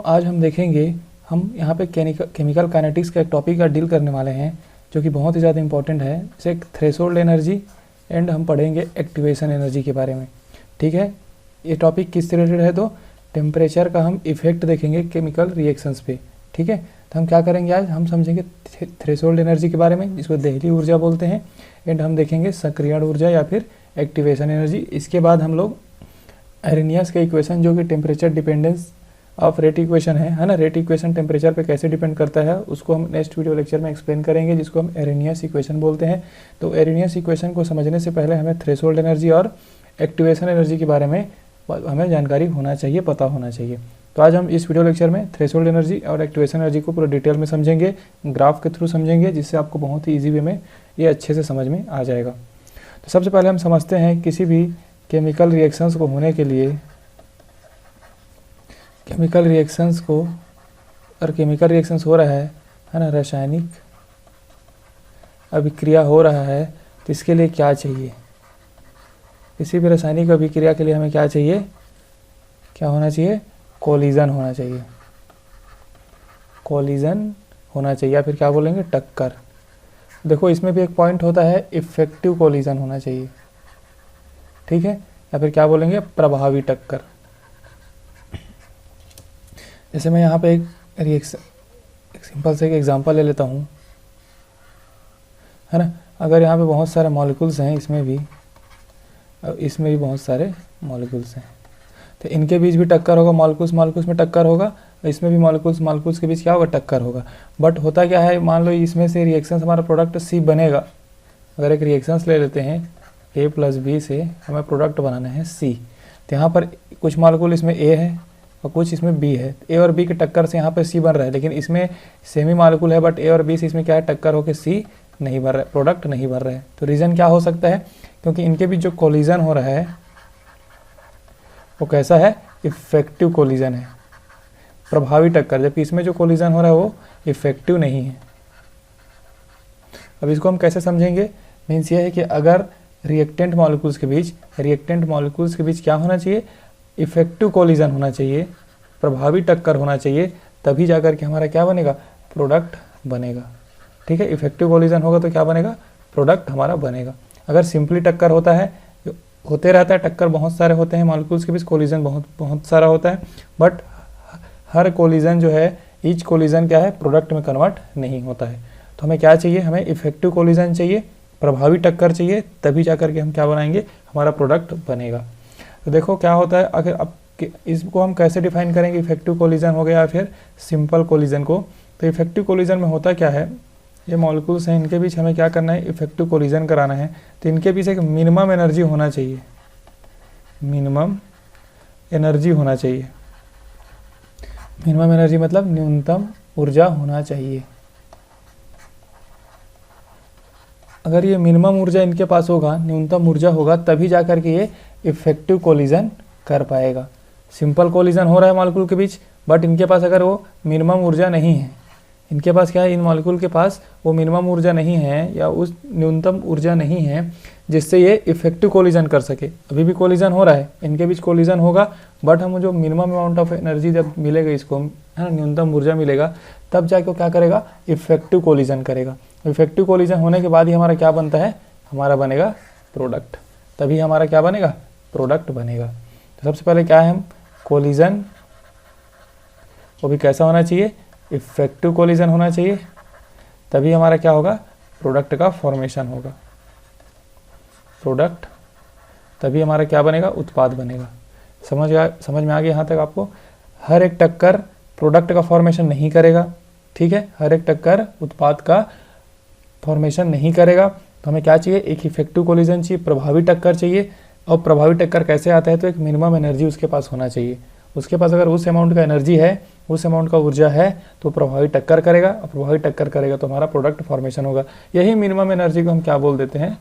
आज हम देखेंगे, हम यहाँ पे केमिकल काइनेटिक्स का एक टॉपिक का डील करने वाले हैं जो कि बहुत ही ज़्यादा इंपॉर्टेंट है, जैसे थ्रेशोल्ड एनर्जी एंड हम पढ़ेंगे एक्टिवेशन एनर्जी के बारे में। ठीक है, ये टॉपिक किससे रिलेटेड है? तो टेम्परेचर का हम इफेक्ट देखेंगे केमिकल रिएक्शंस पे। ठीक है, तो हम क्या करेंगे आज, हम समझेंगे थ्रेशोल्ड एनर्जी के बारे में जिसको देहली ऊर्जा बोलते हैं, एंड हम देखेंगे सक्रियण ऊर्जा या फिर एक्टिवेशन एनर्जी। इसके बाद हम लोग एरेनियस का इक्वेशन जो कि temperature dependence of rate equation है ना, रेट इक्वेशन टेम्परेचर पे कैसे डिपेंड करता है उसको हम नेक्स्ट वीडियो लेक्चर में एक्सप्लेन करेंगे, जिसको हम एरेनियस इक्वेशन बोलते हैं। तो एरेनियस इक्वेशन को समझने से पहले हमें थ्रेशोल्ड एनर्जी और एक्टिवेशन एनर्जी के बारे में हमें जानकारी होना चाहिए, पता होना चाहिए। तो आज हम इस वीडियो लेक्चर में थ्रेशोल्ड एनर्जी और एक्टिवेशन एनर्जी को पूरा डिटेल में समझेंगे, ग्राफ के थ्रू समझेंगे, जिससे आपको बहुत ही ईजी वे में ये अच्छे से समझ में आ जाएगा। तो सबसे पहले हम समझते हैं किसी भी केमिकल रिएक्शंस को होने के लिए, केमिकल रिएक्शंस को, और केमिकल रिएक्शंस हो रहा है ना, रासायनिक अभिक्रिया हो रहा है, तो इसके लिए क्या चाहिए? किसी भी रासायनिक अभिक्रिया के लिए हमें क्या चाहिए, क्या होना चाहिए? कोलिजन होना चाहिए, कोलिजन होना चाहिए, या फिर क्या बोलेंगे, टक्कर। देखो इसमें भी एक पॉइंट होता है, इफेक्टिव कोलिजन होना चाहिए। ठीक है, या फिर क्या बोलेंगे, प्रभावी टक्कर। जैसे मैं यहाँ पे एक रिएक्शन, एक सिंपल से एक एग्जांपल ले लेता हूँ, है ना। अगर यहाँ पे बहुत सारे मॉलिक्यूल्स हैं, इसमें भी और इसमें भी बहुत सारे मॉलिक्यूल्स हैं, तो इनके बीच भी टक्कर होगा, मॉलिक्यूल्स मॉलिक्यूल्स में टक्कर होगा, इसमें भी मॉलिक्यूल्स मॉलिक्यूल्स के बीच क्या होगा, टक्कर होगा। बट होता क्या है, मान लो इसमें से रिएक्शंस हमारा प्रोडक्ट सी बनेगा। अगर एक रिएक्शंस ले लेते हैं ए प्लस बी से, हमें प्रोडक्ट बनाना है सी, तो यहाँ पर कुछ मॉलिक्यूल इसमें ए है और कुछ इसमें बी है। ए और बी की टक्कर से यहाँ पर सी बन रहा है, लेकिन इसमें सेमी मॉलिक्यूल है, बट ए और बी से इसमें क्या है, टक्कर होकर सी नहीं बन रहा है, प्रोडक्ट नहीं बन रहा है। तो रीज़न क्या हो सकता है? क्योंकि इनके बीच जो कोलिजन हो रहा है वो कैसा है, इफेक्टिव कोलिजन है, प्रभावी टक्कर, जबकि इसमें जो कोलिजन हो रहा है वो इफेक्टिव नहीं है। अब इसको हम कैसे समझेंगे? मीन्स ये है कि अगर रिएक्टेंट मॉलिक्यूल्स के बीच क्या होना चाहिए, इफेक्टिव कोलिजन होना चाहिए, प्रभावी टक्कर होना चाहिए, तभी जाकर के हमारा क्या बनेगा, प्रोडक्ट बनेगा। ठीक है, इफेक्टिव कोलिजन होगा तो क्या बनेगा, प्रोडक्ट हमारा बनेगा। अगर सिंपली टक्कर होता है, होते रहता है टक्कर, बहुत सारे होते हैं मॉलिक्यूल्स के बीच, कोलिजन बहुत सारा होता है, बट हर कोलिजन जो है, ईच कोलिजन क्या है, प्रोडक्ट में कन्वर्ट नहीं होता है। तो हमें क्या चाहिए, हमें इफेक्टिव कोलिजन चाहिए, प्रभावी टक्कर चाहिए, तभी जाकर के हम क्या बनाएंगे, हमारा प्रोडक्ट बनेगा। तो देखो क्या होता है, अगर अब इसको हम कैसे डिफाइन करेंगे, इफेक्टिव कोलिजन हो गया या फिर सिंपल कोलिजन को। तो इफेक्टिव कोलिजन में होता क्या है, ये मॉलिक्यूल्स हैं, इनके बीच हमें क्या करना है, इफेक्टिव कोलिजन कराना है, तो इनके बीच एक मिनिमम एनर्जी होना चाहिए, मिनिमम एनर्जी होना चाहिए। मिनिमम एनर्जी मतलब न्यूनतम ऊर्जा होना चाहिए। अगर ये मिनिमम ऊर्जा इनके पास होगा, न्यूनतम ऊर्जा होगा, तभी जाकर के ये इफेक्टिव कोलिजन कर पाएगा। सिंपल कोलिजन हो रहा है मॉलिक्यूल के बीच, बट इनके पास अगर वो मिनिमम ऊर्जा नहीं है, इनके पास क्या है, इन मॉलिक्यूल के पास वो मिनिमम ऊर्जा नहीं है या उस न्यूनतम ऊर्जा नहीं है जिससे ये इफेक्टिव कोलिजन कर सके। अभी भी कोलिजन हो रहा है, इनके बीच कोलिजन होगा, बट हम जो मिनिमम अमाउंट ऑफ एनर्जी जब मिलेगा इसको, है ना, न्यूनतम ऊर्जा मिलेगा, तब जाके क्या करेगा, इफेक्टिव कोलिजन करेगा। इफेक्टिव कोलिजन होने के बाद ही हमारा क्या बनता है, हमारा बनेगा प्रोडक्ट, तभी हमारा क्या बनेगा, प्रोडक्ट बनेगा। तो सबसे पहले क्या है, हम कोलिजन, वो भी कैसा होना चाहिए, इफेक्टिव कोलिजन होना चाहिए, तभी हमारा क्या होगा, प्रोडक्ट का फॉर्मेशन होगा, प्रोडक्ट, तभी हमारा क्या बनेगा, उत्पाद बनेगा। समझ में आ गया यहाँ तक आपको? हर एक टक्कर प्रोडक्ट का फॉर्मेशन नहीं करेगा, ठीक है, हर एक टक्कर उत्पाद का फॉर्मेशन नहीं करेगा। तो हमें क्या चाहिए, एक इफेक्टिव कोलिजन चाहिए, प्रभावी टक्कर चाहिए। और प्रभावी टक्कर कैसे आता है, तो एक मिनिमम एनर्जी उसके पास होना चाहिए। उसके पास अगर उस अमाउंट का एनर्जी है, उस अमाउंट का ऊर्जा है, तो प्रभावी टक्कर करेगा, और प्रभावी टक्कर करेगा तो हमारा प्रोडक्ट फॉर्मेशन होगा। यही मिनिमम एनर्जी को हम क्या बोल देते हैं,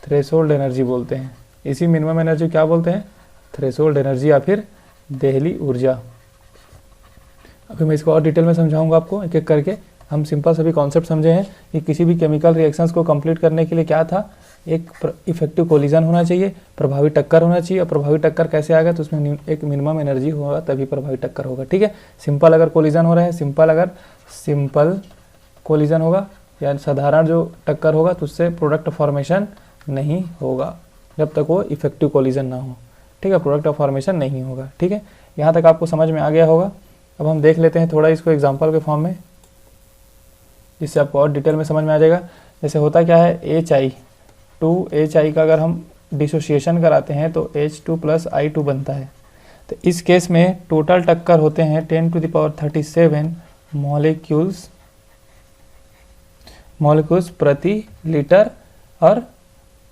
थ्रेशोल्ड एनर्जी बोलते हैं। इसी मिनिमम एनर्जी क्या बोलते हैं, थ्रेशोल्ड एनर्जी या फिर देहली ऊर्जा। अभी मैं इसको और डिटेल में समझाऊंगा आपको एक एक करके। हम सिंपल सभी कॉन्सेप्ट समझे हैं कि किसी भी केमिकल रिएक्शंस को कंप्लीट करने के लिए क्या था, एक इफेक्टिव कोलिजन होना चाहिए, प्रभावी टक्कर होना चाहिए। और प्रभावी टक्कर कैसे आएगा, तो उसमें एक मिनिमम एनर्जी होगा तभी प्रभावी टक्कर होगा। ठीक है, सिंपल अगर कोलिजन हो रहा है, सिंपल कोलिजन होगा या साधारण जो टक्कर होगा तो उससे प्रोडक्ट फॉर्मेशन नहीं होगा जब तक वो इफेक्टिव कोलिजन ना हो। ठीक है, प्रोडक्ट फॉर्मेशन नहीं होगा। ठीक है, यहाँ तक आपको समझ में आ गया होगा। अब हम देख लेते हैं थोड़ा इसको एग्जांपल के फॉर्म में, जिससे आपको और डिटेल में समझ में आ जाएगा। जैसे होता क्या है, HI का अगर हम डिसोसिएशन कराते हैं तो H2 + I2 बनता है। तो इस केस में टोटल टक्कर होते हैं 10⁻37 मॉलिक्यूल्स प्रति लीटर और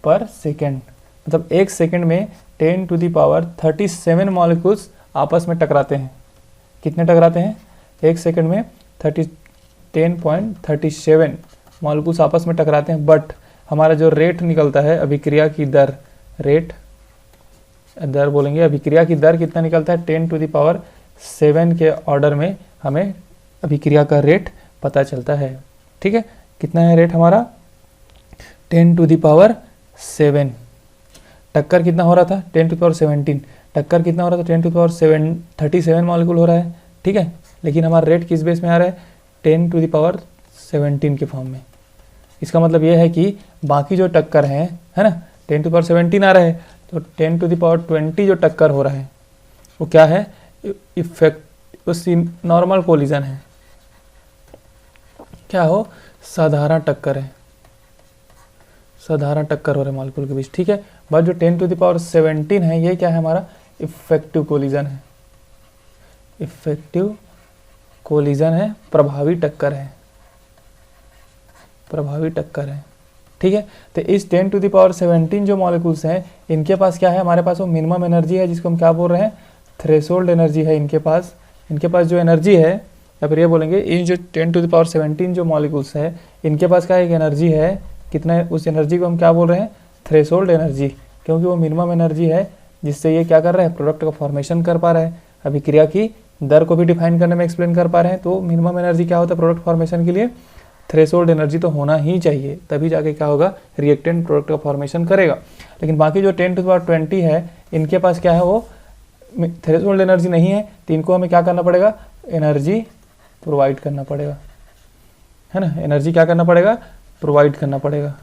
पर सेकेंड। मतलब एक सेकेंड में 10⁻37 मॉलिक्यूल्स आपस में टकराते हैं। कितने टकराते हैं, एक सेकेंड में 10.37 मॉलिक्यूल्स आपस में टकराते हैं। बट हमारा जो रेट निकलता है, अभिक्रिया की दर, अभिक्रिया की दर कितना निकलता है, 10⁻7 के ऑर्डर में हमें अभिक्रिया का रेट पता चलता है। ठीक है, कितना है रेट हमारा, 10⁻7। टक्कर कितना हो रहा था, 10⁻17। टक्कर कितना हो रहा था, 10⁻37 मॉलिक्यूल हो रहा है। ठीक है, लेकिन हमारा रेट किस बेस में आ रहा है, 10⁻17 के फॉर्म में। इसका मतलब ये है कि बाकी जो टक्कर है ना, 10⁻17 आ रहा है, तो 10⁻20 जो टक्कर हो रहा है वो क्या है, इफेक्ट उसकी नॉर्मल कोलिजन है। क्या हो, साधारण टक्कर है, साधारण टक्कर हो रहा है मॉलिक्यूल के बीच। ठीक है, बट जो 10⁻17 है ये क्या है, हमारा इफेक्टिव कोलिजन है। इफेक्टिव कोलिजन है, प्रभावी टक्कर है, प्रभावी टक्कर है। ठीक है, तो इस 10⁻17 जो मॉलिक्यूल्स हैं इनके पास क्या है, हमारे पास वो मिनिमम एनर्जी है जिसको हम क्या बोल रहे हैं, थ्रेशोल्ड एनर्जी है। इनके पास जो एनर्जी है, या फिर ये बोलेंगे इन जो 10⁻17 जो मॉलिक्यूल्स है इनके पास क्या एक एनर्जी है, कितना है, उस एनर्जी को हम क्या बोल रहे हैं, थ्रेशोल्ड एनर्जी, क्योंकि वो मिनिमम एनर्जी है जिससे ये क्या कर रहा है, प्रोडक्ट का फॉर्मेशन कर पा रहा है, अभिक्रिया की दर को भी डिफाइन करने में एक्सप्लेन कर पा रहे हैं। तो मिनिमम एनर्जी क्या होता है प्रोडक्ट फॉर्मेशन के लिए, थ्रेशोल्ड एनर्जी तो होना ही चाहिए, तभी जाके क्या होगा, रिएक्टेंट प्रोडक्ट का फॉर्मेशन करेगा। लेकिन बाकी जो 10⁻20 है इनके पास क्या है, वो थ्रेशोल्ड एनर्जी नहीं है, तो इनको हमें क्या करना पड़ेगा, एनर्जी प्रोवाइड करना पड़ेगा, है ना। एनर्जी क्या करना पड़ेगा, प्रोवाइड करना पड़ेगा।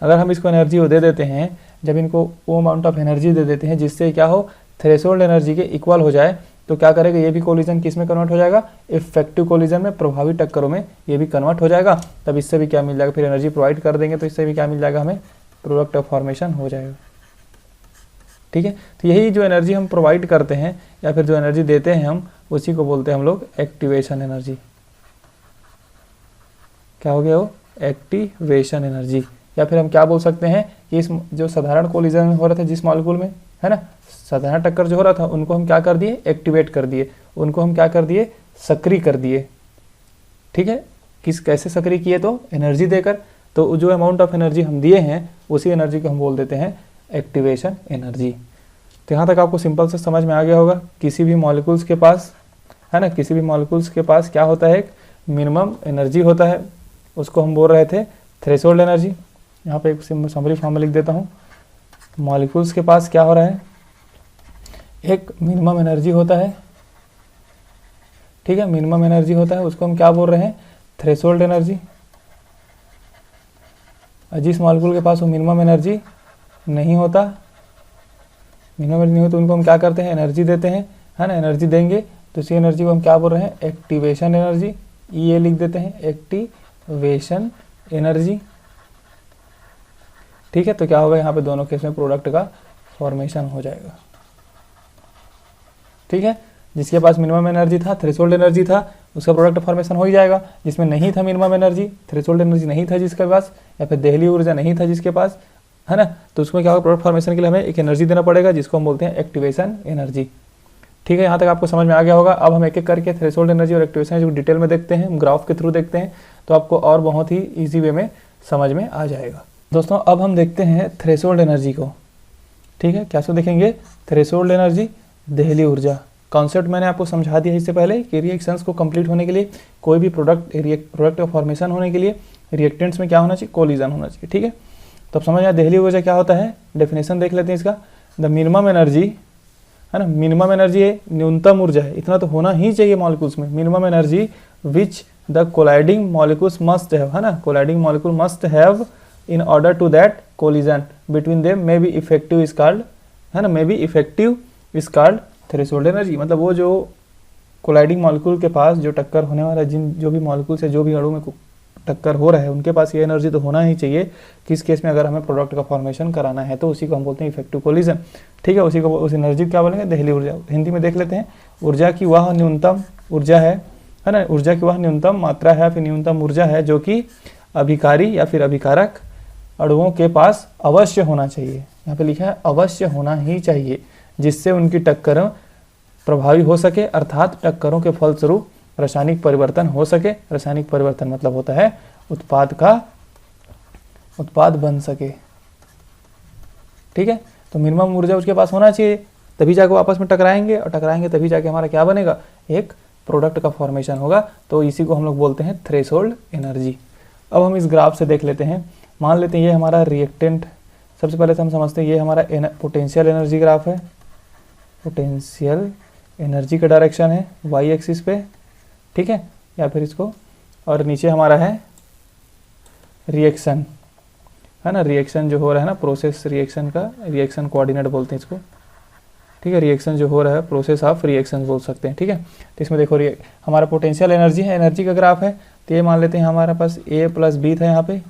अगर हम इसको एनर्जी वो दे देते हैं, जब इनको वो अमाउंट ऑफ एनर्जी दे देते हैं जिससे क्या हो, थ्रेशोल्ड एनर्जी के इक्वल हो जाए, तो क्या करेगा, ये भी कोलिजन किस में कन्वर्ट हो जाएगा, इफेक्टिव कोलिजन में, प्रभावी टक्करों में ये भी कन्वर्ट हो जाएगा। तब इससे भी क्या मिल जाएगा, फिर एनर्जी प्रोवाइड कर देंगे तो इससे भी क्या मिल जाएगा, हमें प्रोडक्ट ऑफ फॉर्मेशन हो जाएगा। ठीक है, तो यही जो एनर्जी हम प्रोवाइड करते हैं या फिर जो एनर्जी देते हैं हम, उसी को बोलते हैं हम लोग एक्टिवेशन एनर्जी। क्या हो गया वो, एक्टिवेशन एनर्जी। या फिर हम क्या बोल सकते हैं कि इस जो साधारण कोलिजन हो रहा था जिस मॉलिक्यूल में, है ना, साधारण टक्कर जो हो रहा था उनको हम क्या कर दिए, एक्टिवेट कर दिए, उनको हम क्या कर दिए, सक्रिय कर दिए। ठीक है, कैसे सक्रिय किए, तो एनर्जी देकर। तो जो अमाउंट ऑफ एनर्जी हम दिए हैं उसी एनर्जी को हम बोल देते हैं एक्टिवेशन एनर्जी। तो यहाँ तक आपको सिंपल से समझ में आ गया होगा। किसी भी मॉलिक्यूल्स के पास, है ना, किसी भी मॉलिक्यूल्स के पास क्या होता है, एक मिनिमम एनर्जी होता है, उसको हम बोल रहे थे थ्रेशोल्ड एनर्जी। यहाँ पे एक समरी फॉर्म में लिख देता हूँ, मॉलिक्यूल्स के पास क्या हो रहा है, एक मिनिमम एनर्जी होता है। ठीक है, मिनिमम एनर्जी होता है, उसको हम क्या बोल रहे हैं, थ्रेशोल्ड एनर्जी। जिस मॉलिक्यूल के पास वो मिनिमम एनर्जी नहीं होता, उनको हम क्या करते हैं, एनर्जी देते हैं, है ना। एनर्जी देंगे तो इसी एनर्जी को हम क्या बोल रहे हैं, एक्टिवेशन एनर्जी। ये लिख देते हैं, एक्टिवेशन एनर्जी। ठीक है, तो क्या होगा, यहाँ पे दोनों केस में प्रोडक्ट का फॉर्मेशन हो जाएगा। ठीक है, जिसके पास मिनिमम एनर्जी था, थ्रेशोल्ड एनर्जी था, उसका प्रोडक्ट फॉर्मेशन हो ही जाएगा। जिसमें नहीं था मिनिमम एनर्जी, थ्रेशोल्ड एनर्जी नहीं था जिसके पास, या फिर देहली ऊर्जा नहीं था जिसके पास, है ना, तो उसमें क्या होगा, प्रोडक्ट फॉर्मेशन के लिए हमें एक एनर्जी देना पड़ेगा जिसको हम बोलते हैं एक्टिवेशन एनर्जी। ठीक है, यहाँ तक आपको समझ में आ गया होगा। अब हम एक एक करके थ्रेशोल्ड एनर्जी और एक्टिवेशन एनर्जी को डिटेल में देखते हैं, हम ग्राफ के थ्रू देखते हैं, तो आपको और बहुत ही ईजी वे में समझ में आ जाएगा। दोस्तों अब हम देखते हैं थ्रेशोल्ड एनर्जी को। ठीक है, कैसे देखेंगे, थ्रेशोल्ड एनर्जी, देहली ऊर्जा। कॉन्सेप्ट मैंने आपको समझा दिया इससे पहले कि रिएक्शंस को कंप्लीट होने के लिए, कोई भी प्रोडक्ट का फॉर्मेशन होने के लिए रिएक्टेंट्स में क्या होना चाहिए, कोलिजन होना चाहिए। ठीक है, तो अब समझ आया देहली ऊर्जा क्या होता है, डेफिनेशन देख लेते हैं इसका। द मिनिमम एनर्जी, है ना, मिनिमम एनर्जी है, न्यूनतम ऊर्जा है, इतना तो होना ही चाहिए मॉलिक्यूल्स में, minimum energy which the colliding molecules must have, है ना, colliding molecule must have in order to that collision between them may be effective is called, है ना, may be effective is called threshold energy. मतलब वो जो colliding molecule के पास जो टक्कर होने वाला, जिन जो भी मॉलिक्यूल से जो भी अणु में टक्कर हो रहा है, उनके पास ये एनर्जी तो होना ही चाहिए। किस केस में, अगर हमें प्रोडक्ट का फॉर्मेशन कराना है, तो उसी को हम बोलते हैं इफेक्टिव कोलिजन। ठीक है, उसी को, उस एनर्जी क्या बोलेंगे, देहली ऊर्जा। हिंदी में देख लेते हैं, ऊर्जा की वह न्यूनतम ऊर्जा है ना, ऊर्जा की वह न्यूनतम मात्रा है, फिर न्यूनतम ऊर्जा है जो कि अभिकारी या फिर अभिकारक अणुओं के पास अवश्य होना चाहिए। यहाँ पे लिखा है अवश्य होना ही चाहिए, जिससे उनकी टक्कर प्रभावी हो सके, अर्थात टक्करों के फलस्वरूप रासायनिक परिवर्तन हो सके। रासायनिक परिवर्तन मतलब होता है उत्पाद बन सके। ठीक है, तो मिनिमम ऊर्जा उसके पास होना चाहिए, तभी जाके आपस में टकराएंगे, और टकराएंगे तभी जाके हमारा क्या बनेगा, एक प्रोडक्ट का फॉर्मेशन होगा। तो इसी को हम लोग बोलते हैं थ्रेशोल्ड एनर्जी। अब हम इस ग्राफ से देख लेते हैं, मान लेते हैं ये हमारा रिएक्टेंट, सबसे पहले तो हम समझते हैं ये हमारा पोटेंशियल एनर्जी ग्राफ है, पोटेंशियल एनर्जी का डायरेक्शन है वाई एक्सिस पे, ठीक है, या फिर इसको, और नीचे हमारा है रिएक्शन, है ना, रिएक्शन जो हो रहा है ना, प्रोसेस रिएक्शन का रिएक्शन कोऑर्डिनेट बोलते हैं इसको। ठीक है, रिएक्शन जो हो रहा है, प्रोसेस ऑफ रिएक्शन बोल सकते हैं। ठीक है, तो इसमें देखो हमारा पोटेंशियल एनर्जी है, एनर्जी का ग्राफ है। तो ये मान लेते हैं हमारे पास ए प्लस बी था, यहाँ पे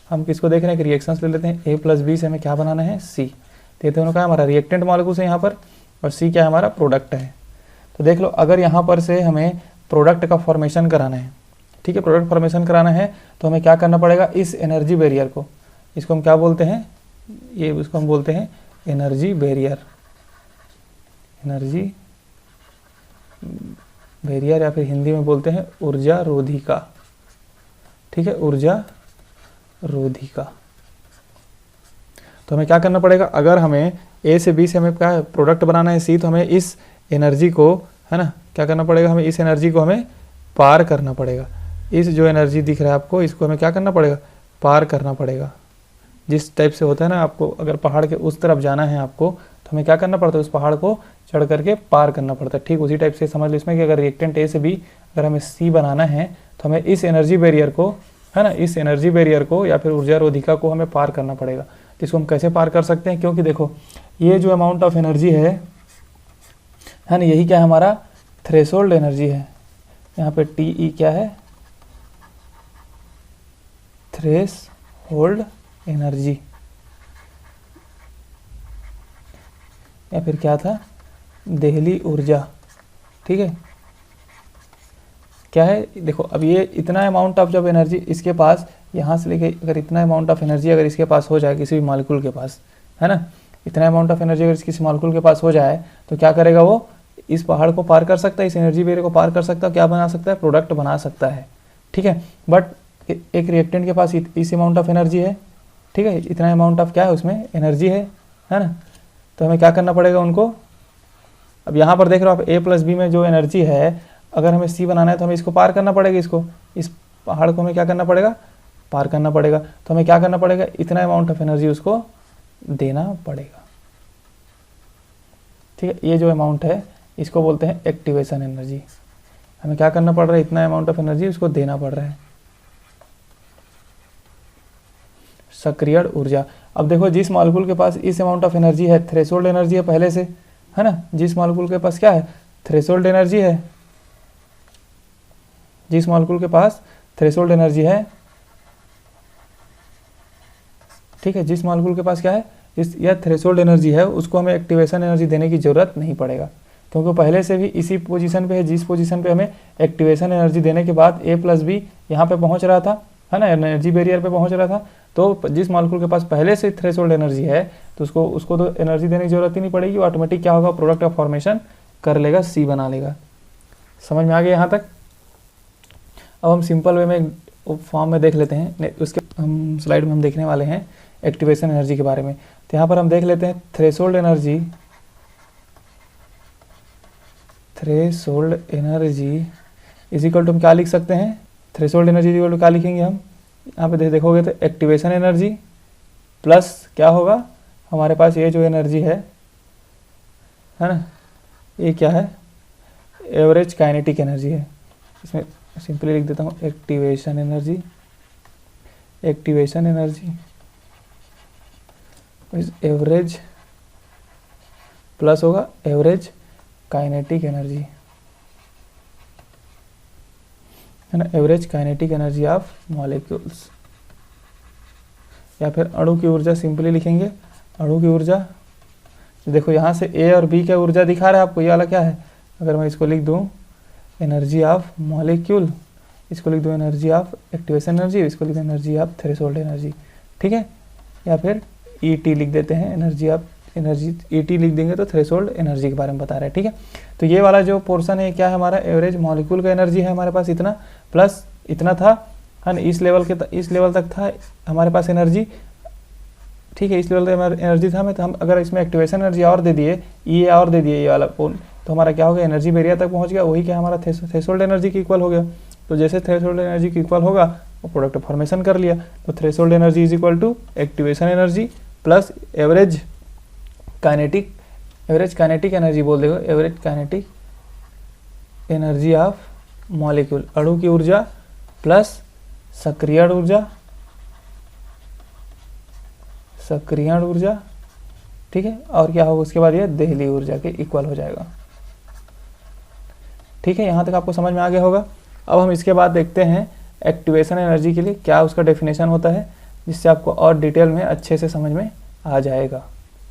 हम किसको देख रहे हैं कि रिएक्शंस ले लेते हैं, ए प्लस बी से हमें क्या बनाना है, सी। तो ये दोनों का हमारा रिएक्टेंट मॉलिक्यूल्स है यहाँ पर, और सी क्या है हमारा प्रोडक्ट है। तो देख लो, अगर यहाँ पर से हमें प्रोडक्ट का फॉर्मेशन कराना है, ठीक है, प्रोडक्ट फॉर्मेशन कराना है, तो हमें क्या करना पड़ेगा, इस एनर्जी बैरियर को, इसको हम क्या बोलते हैं, ये उसको हम बोलते हैं एनर्जी बैरियर, एनर्जी बैरियर, या फिर हिंदी में बोलते हैं ऊर्जा रोधिका। ठीक है, ऊर्जा रोधिका। तो हमें क्या करना पड़ेगा, अगर हमें ए से बी से हमें क्या प्रोडक्ट बनाना है सी, तो हमें इस एनर्जी को, है ना, क्या करना पड़ेगा, हमें इस एनर्जी को हमें पार करना पड़ेगा। इस जो एनर्जी दिख रहा है आपको, इसको हमें क्या करना पड़ेगा, पार करना पड़ेगा। जिस टाइप से होता है ना, आपको अगर पहाड़ के उस तरफ जाना है आपको, तो हमें क्या करना पड़ता है, उस पहाड़ को चढ़ करके पार करना पड़ता है। ठीक उसी टाइप से समझ लो इसमें कि अगर रिएक्टेंट ए से बी अगर हमें सी बनाना है, तो हमें इस एनर्जी बैरियर को, है ना, इस एनर्जी बैरियर को या फिर ऊर्जा रोधिका को हमें पार करना पड़ेगा। तो इसको हम कैसे पार कर सकते हैं, क्योंकि देखो ये जो अमाउंट ऑफ एनर्जी है ना, यही क्या है हमारा थ्रेशोल्ड एनर्जी है। यहाँ पे टी ई क्या है, थ्रेशोल्ड एनर्जी, या फिर क्या था, देहली ऊर्जा। ठीक है, क्या है, देखो अब ये इतना अमाउंट ऑफ जब एनर्जी इसके पास, यहाँ से लेके अगर इतना अमाउंट ऑफ एनर्जी अगर इसके पास हो जाए किसी भी मॉलिक्यूल के पास, है ना, इतना अमाउंट ऑफ एनर्जी अगर किसी मॉलिक्यूल के पास हो जाए, तो क्या करेगा वो, इस पहाड़ को पार कर सकता है, इस एनर्जी बैरियर को पार कर सकता है, क्या बना सकता है, प्रोडक्ट बना सकता है। ठीक है, बट एक रिएक्टेंट के पास इस अमाउंट ऑफ एनर्जी है, ठीक है, इतना अमाउंट ऑफ क्या है उसमें एनर्जी है ना, तो हमें क्या करना पड़ेगा उनको। अब यहाँ पर देख रहे हो आप, ए प्लस बी में जो एनर्जी है, अगर हमें सी बनाना है तो हमें इसको पार करना पड़ेगा, इसको, इस पहाड़ को हमें क्या करना पड़ेगा, पार करना पड़ेगा। तो हमें क्या करना पड़ेगा, इतना अमाउंट ऑफ एनर्जी उसको देना पड़ेगा। ठीक है, ये जो अमाउंट है इसको बोलते हैं एक्टिवेशन एनर्जी। हमें क्या करना पड़ रहा है, इतना अमाउंट ऑफ एनर्जी उसको देना पड़ रहा है। सक्रियण ऊर्जा, अब देखो जिस मॉलिक्यूल के पास इस अमाउंट ऑफ एनर्जी है, थ्रेशोल्ड एनर्जी है पहले से, है ना, जिस मॉलिक्यूल के पास क्या है, थ्रेशोल्ड एनर्जी है, जिस मॉलिक्यूल के पास थ्रेशोल्ड एनर्जी है, ठीक है, जिस मॉलिक्यूल के पास क्या है, इस या थ्रेशोल्ड एनर्जी है, उसको हमें एक्टिवेशन एनर्जी देने की जरूरत नहीं पड़ेगा, क्योंकि पहले से भी इसी पोजीशन पे है, जिस पोजीशन पे हमें एक्टिवेशन एनर्जी देने के बाद ए प्लस बी यहाँ पे पहुँच रहा था, है ना, एनर्जी बैरियर पे पहुँच रहा था। तो जिस मॉलिक्यूल के पास पहले से थ्रेशोल्ड एनर्जी है, तो उसको तो एनर्जी देने की जरूरत ही नहीं पड़ेगी, ऑटोमेटिक क्या होगा, प्रोडक्ट का फॉर्मेशन कर लेगा, सी बना लेगा। समझ में आ गया यहाँ तक। अब हम सिंपल वे में फॉर्म में देख लेते हैं, उसके हम स्लाइड में हम देखने वाले हैं एक्टिवेशन एनर्जी के बारे में। तो यहाँ पर हम देख लेते हैं threshold energy, threshold energy is equal to हम क्या लिख सकते हैं, threshold energy is equal to क्या लिखेंगे हम, यहाँ पे देखोगे तो एक्टिवेशन एनर्जी प्लस क्या होगा हमारे पास ये जो एनर्जी है ना, ये क्या है, एवरेज काइनेटिक एनर्जी है। इसमें सिंपली लिख देता हूँ activation energy, activation energy is average plus होगा एवरेज काइनेटिक एनर्जी, है ना, average kinetic energy of molecules. या फिर अणु की ऊर्जा सिंपली लिखेंगे, अणु की ऊर्जा। देखो यहाँ से ए और बी का ऊर्जा दिखा रहा है आपको, ये वाला क्या है, अगर मैं इसको लिख दूँ एनर्जी ऑफ मॉलिक्यूल, इसको लिख दूँ एनर्जी ऑफ एक्टिवेशन एनर्जी, इसको लिख दूँ एनर्जी ऑफ थ्रेशोल्ड एनर्जी, ठीक है। या फिर ई टी लिख देते हैं, energy of energy, E T लिख देंगे तो थ्रेशोल्ड एनर्जी के बारे में बता रहे हैं, ठीक है। तो ये वाला जो पोर्शन है क्या है हमारा, एवरेज मॉलिक्यूल का एनर्जी है हमारे पास इतना, प्लस इतना था, है ना, इस लेवल तक था हमारे पास एनर्जी, ठीक है, इस लेवल तक एनर्जी था हमें। तो हम अगर इसमें एक्टिवेशन एनर्जी और दे दिए, ये और दे दिए ये वाला, तो हमारा क्या हो गया, एनर्जी बेरिया तक पहुंच गया, वही क्या हमारा थ्रेशोल्ड एनर्जी के इक्वल हो गया। तो जैसे थ्रेशोल्ड एनर्जी के इक्वल होगा वो प्रोडक्ट फॉर्मेशन कर लिया। तो threshold energy is equal to activation energy plus average kinetic energy बोल देगा, average kinetic energy of molecule, अणु की ऊर्जा प्लस सक्रियण ऊर्जा, ठीक है। और क्या होगा उसके बाद ये देहली ऊर्जा के इक्वल हो जाएगा, ठीक है। यहाँ तक आपको समझ में आ गया होगा। अब हम इसके बाद देखते हैं एक्टिवेशन एनर्जी के लिए क्या उसका डेफिनेशन होता है, जिससे आपको और डिटेल में अच्छे से समझ में आ जाएगा।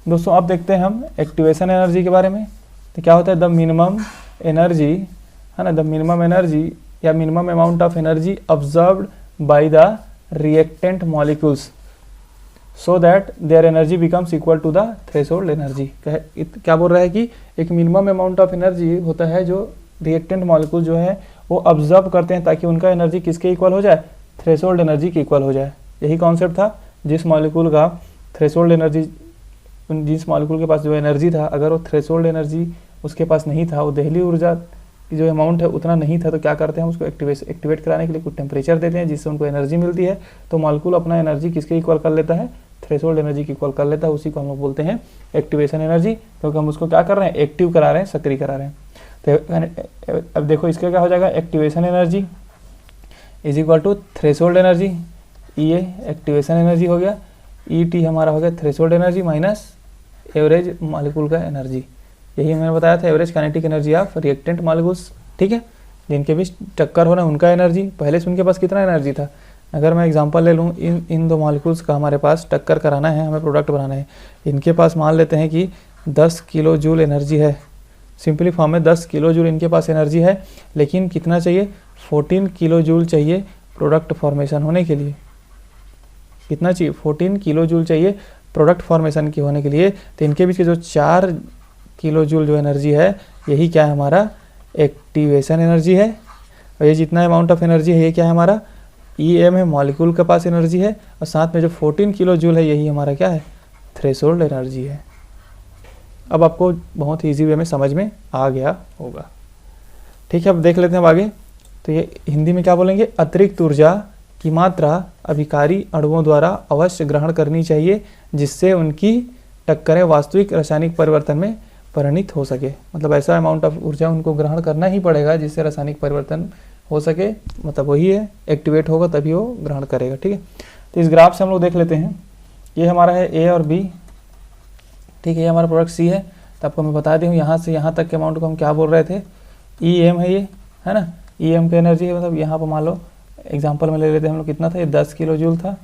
दोस्तों अब देखते हैं हम एक्टिवेशन एनर्जी के बारे में। तो क्या होता है, द मिनिमम एनर्जी, है ना, द मिनिमम एनर्जी या minimum amount of energy observed by the reactant molecules so that their energy becomes equal to the threshold energy. क्या बोल रहा है कि एक मिनिमम अमाउंट ऑफ एनर्जी होता है जो रिएक्टेंट मॉलिक्यूल जो है वो ऑब्जर्व करते हैं ताकि उनका एनर्जी किसके इक्वल हो जाए, थ्रेशोल्ड एनर्जी के इक्वल हो जाए। यही कॉन्सेप्ट था, जिस मॉलिक्यूल का थ्रेशोल्ड एनर्जी, जिस मॉलिक्यूल के पास जो एनर्जी था, अगर वो थ्रेशोल्ड एनर्जी उसके पास नहीं था, वो देहली ऊर्जा की जो अमाउंट है उतना नहीं था, तो क्या करते हैं, उसको एक्टिवेट कराने के लिए कुछ टेम्परेचर देते हैं जिससे उनको एनर्जी मिलती है। तो मॉलिक्यूल अपना एनर्जी किसके इक्वल कर लेता है, थ्रेशोल्ड एनर्जी की इक्वल कर लेता है। उसी को हम लोग बोलते हैं एक्टिवेशन एनर्जी, क्योंकि हम उसको क्या कर रहे हैं, एक्टिव करा रहे हैं, सक्रिय करा रहे हैं। तो अब देखो इसका क्या हो जाएगा, activation energy is equal to threshold energy, ये एक्टिवेशन एनर्जी हो गया, ई टी हमारा हो गया threshold energy minus average molecule का एनर्जी। यही मैंने बताया था, average kinetic energy of reactant molecules, ठीक है, जिनके बीच टक्कर हो रहा है उनका एनर्जी। पहले से उनके पास कितना एनर्जी था, अगर मैं एग्जांपल ले लूँ, इन दो मॉलिक्यूल्स का हमारे पास टक्कर कराना है, हमें प्रोडक्ट बनाना है। इनके पास मान लेते हैं कि 10 किलो जूल एनर्जी है, सिंपली फॉर्म में 10 किलो जूल इनके पास एनर्जी है, लेकिन कितना चाहिए, 14 किलो जूल चाहिए प्रोडक्ट फॉर्मेशन होने के लिए। कितना चाहिए, 14 किलो जूल चाहिए प्रोडक्ट फॉर्मेशन की होने के लिए। तो इनके बीच के जो 4 किलो जूल जो एनर्जी है, यही क्या है हमारा एक्टिवेशन एनर्जी है। और ये जितना अमाउंट ऑफ एनर्जी है ये क्या है हमारा ई एम है, मॉलिक्यूल के पास एनर्जी है, और साथ में जो 14 किलो जूल है यही हमारा क्या है, थ्रेशोल्ड एनर्जी है। अब आपको बहुत ईजी वे में समझ में आ गया होगा, ठीक है। अब देख लेते हैं अब आगे। तो ये हिंदी में क्या बोलेंगे, अतिरिक्त ऊर्जा की मात्रा अभिकारी अणुओं द्वारा अवश्य ग्रहण करनी चाहिए जिससे उनकी टक्करें वास्तविक रासायनिक परिवर्तन में परिणित हो सके। मतलब ऐसा अमाउंट ऑफ ऊर्जा उनको ग्रहण करना ही पड़ेगा जिससे रासायनिक परिवर्तन हो सके, मतलब वही है, एक्टिवेट होगा तभी वो ग्रहण करेगा, ठीक है। तो इस ग्राफ से हम लोग देख लेते हैं, ये हमारा है ए और बी, ठीक है, ये हमारा प्रोडक्ट सी है। तो आपको मैं बता दी हूँ यहाँ से यहाँ तक के अमाउंट को हम क्या बोल रहे थे, ई एम है ये, है ना, ई एम की एनर्जी है। मतलब यहाँ पर मान लो एग्जाम्पल में ले लेते हैं हम लोग, कितना था, ये 10 किलो जूल था,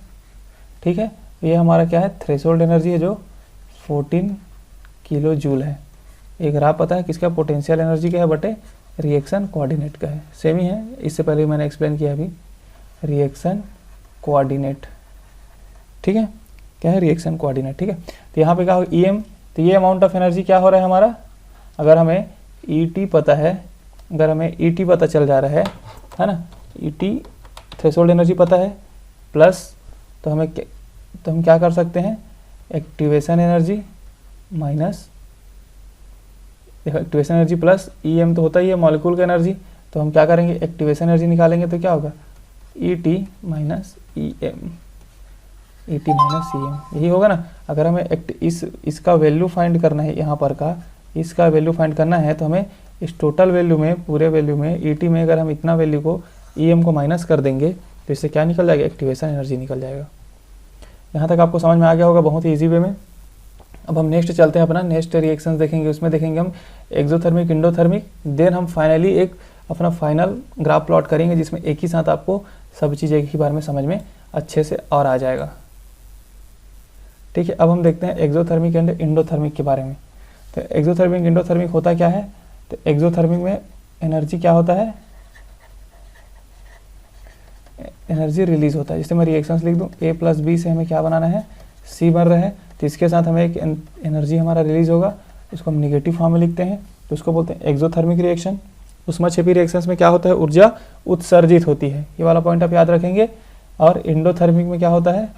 ठीक है। ये हमारा क्या है, थ्रेशोल्ड एनर्जी है जो 14 किलो जूल है। एक ग्राफ पता है किसका, पोटेंशियल एनर्जी का है बटे रिएक्शन कोऑर्डिनेट का है, सेम ही है, इससे पहले मैंने एक्सप्लेन किया अभी, रिएक्शन कोऑर्डिनेट, ठीक है, क्या है, रिएक्शन कोऑर्डिनेट, ठीक है। तो यहाँ पे क्या हो, ई एम, तो ये अमाउंट ऑफ एनर्जी क्या हो रहा है हमारा, अगर हमें ई टी पता है, अगर हमें ई टी पता चल जा रहा है ना, ई टी थ्रेशोल्ड एनर्जी पता है, प्लस तो हम क्या कर सकते हैं, एक्टिवेशन एनर्जी माइनस, देखो activation energy plus E M तो होता ही है मॉलिक्यूल का एनर्जी, तो हम क्या करेंगे, एक्टिवेशन एनर्जी निकालेंगे तो क्या होगा, E T minus E M, ET minus CM, यही होगा ना। अगर हमें इसका वैल्यू फाइंड करना है, यहाँ पर का इसका वैल्यू फाइंड करना है, तो हमें इस टोटल वैल्यू में, पूरे वैल्यू में ET में अगर हम इतना वैल्यू को EM को माइनस कर देंगे तो इससे क्या निकल जाएगा, एक्टिवेशन एनर्जी निकल जाएगा। यहाँ तक आपको समझ में आ गया होगा बहुत ही ईजी वे में। अब हम नेक्स्ट चलते हैं, अपना नेक्स्ट रिएक्शंस देखेंगे। उसमें देखेंगे हम एक्सोथर्मिक, इंडोथर्मिक, देन हम फाइनली एक अपना फाइनल ग्राफ प्लॉट करेंगे जिसमें एक ही साथ आपको सब चीज़ एक ही बार में समझ में अच्छे से और आ जाएगा। ठीक है, अब हम देखते हैं एक्सोथर्मिक एंड इंडोथर्मिक के बारे में। तो एक्सोथर्मिक इंडोथर्मिक होता क्या है, तो एक्सोथर्मिक में एनर्जी क्या होता है, एनर्जी रिलीज होता है। जैसे मैं रिएक्शंस लिख दूं, A प्लस बी से हमें क्या बनाना है, C बन रहा है, तो इसके साथ हमें एक एनर्जी हमारा रिलीज होगा, उसको हम निगेटिव फॉर्म में लिखते हैं, तो उसको बोलते हैं एक्सोथर्मिक रिएक्शन। उसमें छिपी रिएक्शंस में क्या होता है, ऊर्जा उत्सर्जित होती है, ये वाला पॉइंट आप याद रखेंगे। और इंडोथर्मिक में क्या होता है,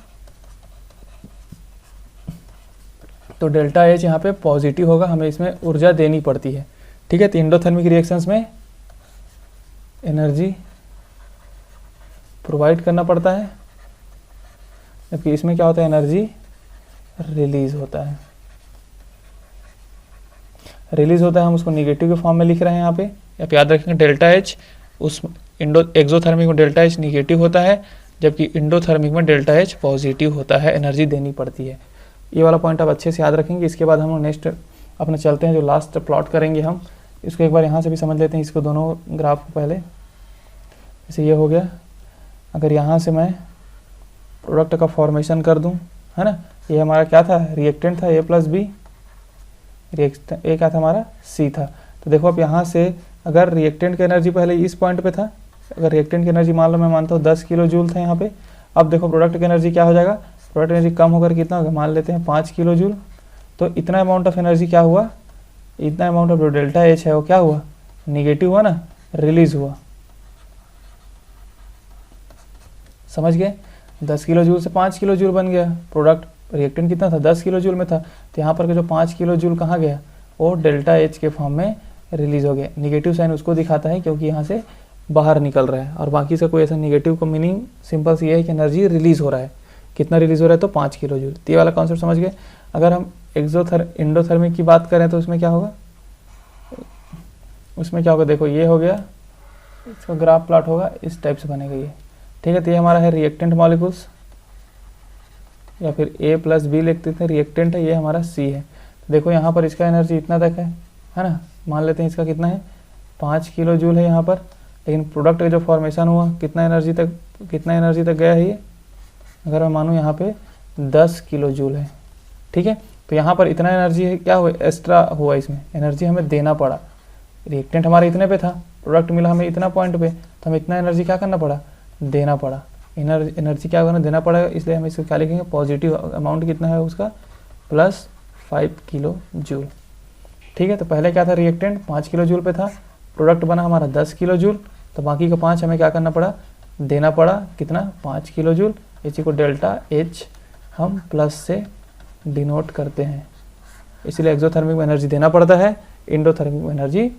तो डेल्टा H यहाँ पे पॉजिटिव होगा, हमें इसमें ऊर्जा देनी पड़ती है। ठीक है, तो इंडोथर्मिक रिएक्शंस में एनर्जी प्रोवाइड करना पड़ता है, जबकि इसमें क्या होता है, एनर्जी रिलीज होता है। रिलीज होता है, हम उसको निगेटिव के फॉर्म में लिख रहे हैं यहाँ पे। आप याद रखेंगे डेल्टा H, उस एक्सोथर्मिक में डेल्टा H निगेटिव होता है, जबकि इंडोथर्मिक में डेल्टा H पॉजिटिव होता है, एनर्जी देनी पड़ती है। ये वाला पॉइंट आप अच्छे से याद रखेंगे। इसके बाद हम नेक्स्ट अपना चलते हैं, जो लास्ट प्लॉट करेंगे हम, इसको एक बार यहाँ से भी समझ लेते हैं, इसको दोनों ग्राफ को पहले। जैसे ये हो गया, अगर यहाँ से मैं प्रोडक्ट का फॉर्मेशन कर दूँ, है ना, ये हमारा क्या था, रिएक्टेंट था A plus B, reactant A क्या था हमारा, C था। तो देखो आप यहाँ से अगर रिएक्टेंट की एनर्जी पहले इस पॉइंट पे था, अगर रिएक्टेंट की एनर्जी मान लो मैं मानता हूँ 10 किलो जूल था यहाँ पे, अब देखो प्रोडक्ट की एनर्जी क्या हो जाएगा, प्रोडक्ट एनर्जी कम होकर कितना होगा, मान लेते हैं 5 किलो जूल। तो इतना अमाउंट ऑफ एनर्जी क्या हुआ, इतना अमाउंट ऑफ जो डेल्टा H है वो क्या हुआ, निगेटिव हुआ ना, रिलीज हुआ। समझ गए, 10 किलो जूल से 5 किलो जूल बन गया। प्रोडक्ट रिएक्टेंट कितना था, 10 किलो जूल में था, तो यहाँ पर के जो 5 किलो जूल कहाँ गया, वो डेल्टा H के फॉर्म में रिलीज हो गया। निगेटिव साइन उसको दिखाता है क्योंकि यहाँ से बाहर निकल रहा है, और बाकी से कोई ऐसा निगेटिव का मीनिंग सिंपल सी है कि एनर्जी रिलीज हो रहा है। कितना रिलीज हो रहा है, तो 5 किलो जूल। तो ये वाला कॉन्सेप्ट समझ गए। अगर हम इंडोथर्मिक की बात करें तो उसमें क्या होगा, उसमें क्या होगा, देखो ये हो गया, इसका ग्राफ प्लॉट होगा, इस टाइप से बनेगा ये। ठीक है, तो ये हमारा है रिएक्टेंट मॉलिक्यूल्स, या फिर A प्लस बी लिखते थे, रिएक्टेंट है, ये हमारा C है। तो देखो यहाँ पर इसका एनर्जी इतना तक है ना, मान लेते हैं इसका कितना है, 5 किलो जूल है यहाँ पर, लेकिन प्रोडक्ट का जो फॉर्मेशन हुआ कितना एनर्जी तक गया है ये, अगर मैं मानूँ यहाँ पे 10 किलो जूल है। ठीक है, तो यहाँ पर इतना एनर्जी है, क्या हुआ, एक्स्ट्रा हुआ, इसमें एनर्जी हमें देना पड़ा। रिएक्टेंट हमारा इतने पे था, प्रोडक्ट मिला हमें इतना पॉइंट पे, तो हमें इतना एनर्जी क्या करना पड़ा, देना पड़ा। एनर्जी क्या करना, देना पड़ेगा, इसलिए हम इसको क्या लिखेंगे, पॉजिटिव अमाउंट कितना है उसका, +5 किलो जूल। ठीक है, तो पहले क्या था, रिएक्टेंट 5 किलो जूल पे था, प्रोडक्ट बना हमारा 10 किलो जूल, तो बाकी का 5 हमें क्या करना पड़ा, देना पड़ा, कितना, 5 किलो जूल। इसी को डेल्टा H हम प्लस से डिनोट करते हैं, इसलिए एक्सोथर्मिक में एनर्जी देना पड़ता है, इंडोथर्मिक में एनर्जी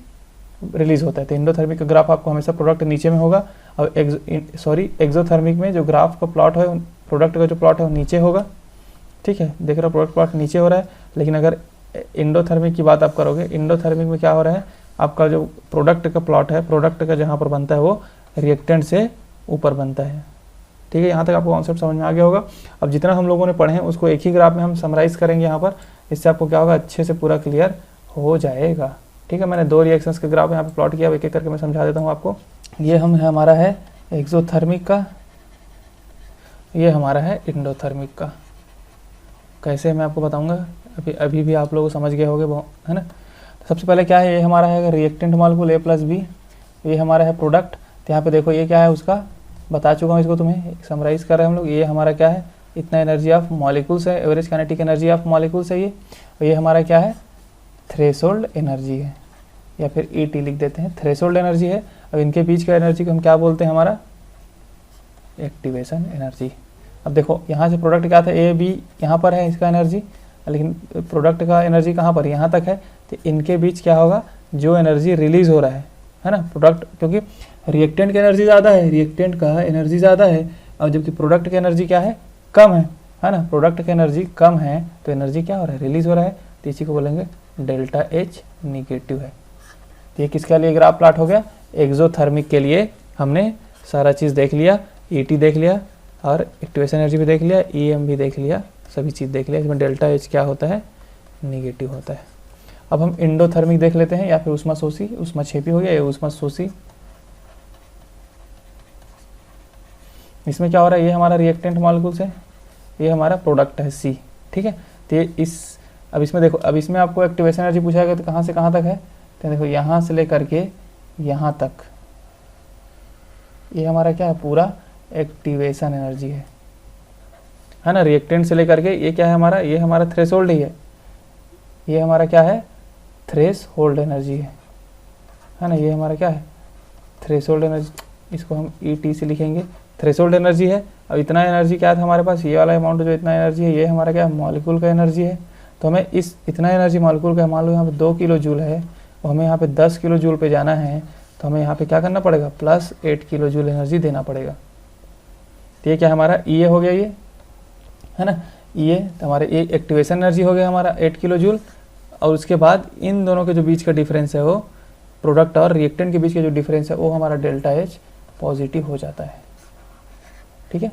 रिलीज होता है। तो इंडोथर्मिक का ग्राफ आपको हमेशा प्रोडक्ट नीचे में होगा, और एक्सोथर्मिक में जो ग्राफ का प्लॉट है, प्रोडक्ट का जो प्लॉट है वो नीचे होगा। ठीक है, देख रहे हो प्रोडक्ट प्लॉट नीचे हो रहा है, लेकिन अगर इंडोथर्मिक की बात आप करोगे, इंडोथर्मिक में क्या हो रहा है, आपका जो प्रोडक्ट का प्लॉट है, प्रोडक्ट का जहाँ पर बनता है वो रिएक्टेंट से ऊपर बनता है। ठीक है, यहाँ तक आपको कॉन्सेप्ट समझ में आ गया होगा। अब जितना हम लोगों ने पढ़े हैं उसको एक ही ग्राफ में हम समराइज करेंगे यहाँ पर, इससे आपको क्या होगा, अच्छे से पूरा क्लियर हो जाएगा। ठीक है, मैंने 2 रिएक्शंस के ग्राफ यहाँ पे प्लॉट किया, एक एक करके मैं समझा देता हूँ आपको। ये हमारा है एक्सोथर्मिक का, ये हमारा है इंडोथर्मिक का। कैसे मैं आपको बताऊंगा, अभी भी आप लोग समझ गए होंगे, है ना। तो सबसे पहले क्या है, ये हमारा है reactant molecule A plus B, ये हमारा है प्रोडक्ट। तो यहाँ पे देखो ये क्या है, उसका बता चुका हूँ, इसको तुम्हें समराइज कर रहे हैं हम लोग। ये हमारा क्या है, इतना एनर्जी ऑफ मॉलिक्यूल्स है, average kinetic energy of molecules है ये। और ये हमारा क्या है, थ्रेशोल्ड एनर्जी है, या फिर ET लिख देते हैं, थ्रेशोल्ड एनर्जी है। अब इनके बीच का एनर्जी को हम क्या बोलते हैं, हमारा एक्टिवेशन एनर्जी। अब देखो यहाँ से प्रोडक्ट क्या था, A B यहाँ पर है इसका एनर्जी, लेकिन प्रोडक्ट का एनर्जी कहाँ पर, यहाँ तक है। तो इनके बीच क्या होगा, जो एनर्जी रिलीज हो रहा है ना, प्रोडक्ट, क्योंकि रिएक्टेंट की एनर्जी ज़्यादा है, रिएक्टेंट का एनर्जी ज़्यादा है, और जबकि प्रोडक्ट की एनर्जी क्या है, कम है। है ना, प्रोडक्ट की एनर्जी कम है तो एनर्जी क्या हो रहा है, रिलीज हो रहा है, तो इसी को बोलेंगे डेल्टा एच निगेटिव है। तो ये किसके लिए ग्राफ प्लॉट हो गया, एक्सोथर्मिक के लिए हमने सारा चीज़ देख लिया, ईटी देख लिया और एक्टिवेशन एनर्जी भी देख लिया, ईएम भी देख लिया, सभी चीज़ देख लिया। इसमें डेल्टा एच क्या होता है, निगेटिव होता है। अब हम इंडोथर्मिक देख लेते हैं, या फिर उष्मा शोषी, उष्मा छेपी हो गया, या उष्मा शोषी। इसमें क्या हो रहा है, ये हमारा रिएक्टेंट मॉलिक्यूल्स है, ये हमारा प्रोडक्ट है सी, ठीक है। तो ये अब इसमें देखो, अब इसमें आपको एक्टिवेशन एनर्जी पूछा गया तो कहाँ से कहाँ तक है, तो देखो यहाँ से लेकर के यहाँ तक, ये हमारा क्या है, पूरा एक्टिवेशन एनर्जी है ना। रिएक्टेंट से लेकर के ये क्या है हमारा, ये हमारा थ्रेशोल्ड ही है, ये हमारा क्या है, थ्रेशोल्ड एनर्जी है ना। ये हमारा क्या है, थ्रेशोल्ड एनर्जी, इसको हम ई से लिखेंगे, थ्रेशोल्ड एनर्जी है। अब इतना एनर्जी क्या था हमारे पास, ये वाला अमाउंट जो इतना एनर्जी है, ये हमारा क्या है, मॉलिक्यूल का एनर्जी है। तो हमें इस इतना एनर्जी मॉलिक्यूल का, मान लो यहाँ पे 2 किलो जूल है और हमें यहाँ पे 10 किलो जूल पे जाना है, तो हमें यहाँ पे क्या करना पड़ेगा, प्लस 8 किलो जूल एनर्जी देना पड़ेगा। तो ये क्या हमारा ई हो गया, ये है ना, ये तो हमारे ये एक्टिवेशन एनर्जी हो गया हमारा 8 किलो जूल। और उसके बाद इन दोनों के जो बीच का डिफरेंस है, वो प्रोडक्ट और रिएक्टेंट के बीच का जो डिफरेंस है, वो हमारा डेल्टा एच पॉजिटिव हो जाता है, ठीक है।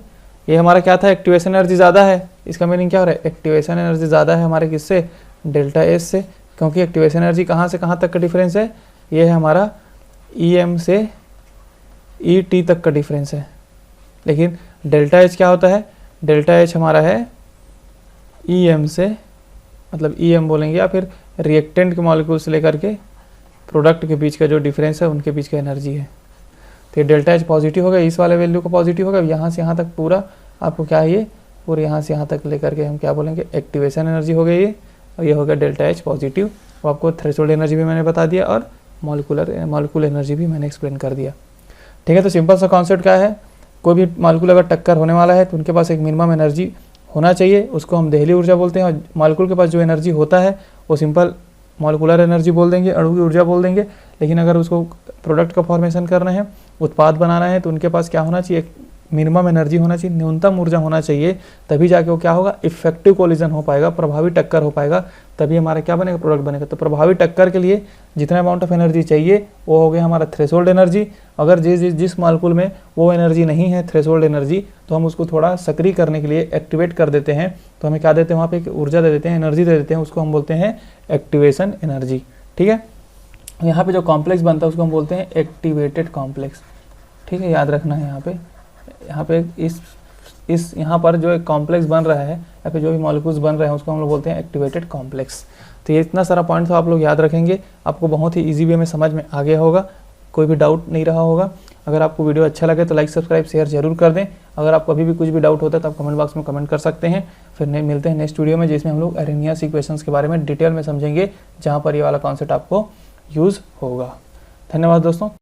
ये हमारा क्या था, एक्टिवेशन एनर्जी ज़्यादा है, इसका मीनिंग क्या हो रहा है, एक्टिवेशन एनर्जी ज़्यादा है हमारे किससे, डेल्टा एच से, क्योंकि एक्टिवेशन एनर्जी कहाँ से कहाँ तक का डिफरेंस है, ये है हमारा ई एम से ई टी तक का डिफरेंस है। लेकिन डेल्टा एच क्या होता है, डेल्टा एच हमारा है ई एम से, मतलब ई एम बोलेंगे, या फिर रिएक्टेंट के मॉलिक्यूल से लेकर के प्रोडक्ट के बीच का जो डिफरेंस है, उनके बीच का एनर्जी है। तो ये डेल्टा एच पॉजिटिव होगा, इस वाले वैल्यू को पॉजिटिव होगा, यहाँ से यहाँ तक पूरा आपको क्या है, ये पूरे यहाँ से यहाँ तक लेकर के हम क्या बोलेंगे, एक्टिवेशन एनर्जी हो गई ये, और ये हो गया डेल्टा एच पॉजिटिव। वो आपको थ्रेशोल्ड एनर्जी भी मैंने बता दिया और मॉलिक्यूलर एनर्जी भी मैंने एक्सप्लेन कर दिया, ठीक है। तो सिंपल सा कॉन्सेप्ट क्या है, कोई भी मॉलिक्यूल अगर टक्कर होने वाला है तो उनके पास एक मिनिमम एनर्जी होना चाहिए, उसको हम देहली ऊर्जा बोलते हैं। और मॉलिक्यूल के पास जो एनर्जी होता है वो सिंपल मॉलिक्यूलर एनर्जी बोल देंगे, अणु की ऊर्जा बोल देंगे। लेकिन अगर उसको प्रोडक्ट का फॉर्मेशन करना है, उत्पाद बनाना है, तो उनके पास क्या होना चाहिए, मिनिमम एनर्जी होना चाहिए, न्यूनतम ऊर्जा होना चाहिए, तभी जाके वो क्या होगा, इफेक्टिव कोलिजन हो पाएगा, प्रभावी टक्कर हो पाएगा, तभी हमारा क्या बनेगा, प्रोडक्ट बनेगा। तो प्रभावी टक्कर के लिए जितना अमाउंट ऑफ एनर्जी चाहिए वो हो गया हमारा थ्रेशोल्ड एनर्जी। अगर जिस मॉलिक्यूल में वो एनर्जी नहीं है, थ्रेशोल्ड एनर्जी, तो हम उसको थोड़ा सक्रिय करने के लिए एक्टिवेट कर देते हैं, तो हमें क्या देते हैं, वहाँ पे एक ऊर्जा दे देते हैं, एनर्जी दे देते हैं, उसको हम बोलते हैं एक्टिवेशन एनर्जी, ठीक है। यहाँ पे जो कॉम्प्लेक्स बनता है उसको हम बोलते हैं एक्टिवेटेड कॉम्प्लेक्स, ठीक है, याद रखना है। यहाँ पे इस यहाँ पर जो एक कॉम्प्लेक्स बन रहा है, या फिर जो भी मॉलिक्यूल्स बन रहे हैं, उसको हम लोग बोलते हैं एक्टिवेटेड कॉम्प्लेक्स। तो ये इतना सारा पॉइंट तो आप लोग याद रखेंगे, आपको बहुत ही इजी वे में समझ में आ गया होगा, कोई भी डाउट नहीं रहा होगा। अगर आपको वीडियो अच्छा लगे तो लाइक सब्सक्राइब शेयर जरूर कर दें। अगर आपको अभी भी कुछ भी डाउट होता है तो आप कमेंट बॉक्स में कमेंट कर सकते हैं। फिर मिलते हैं नेक्स्ट वीडियो में, जिसमें हम लोग अरेनियस इक्वेशंस के बारे में डिटेल में समझेंगे, जहाँ पर ये वाला कॉन्सेप्ट आपको यूज़ होगा। धन्यवाद दोस्तों।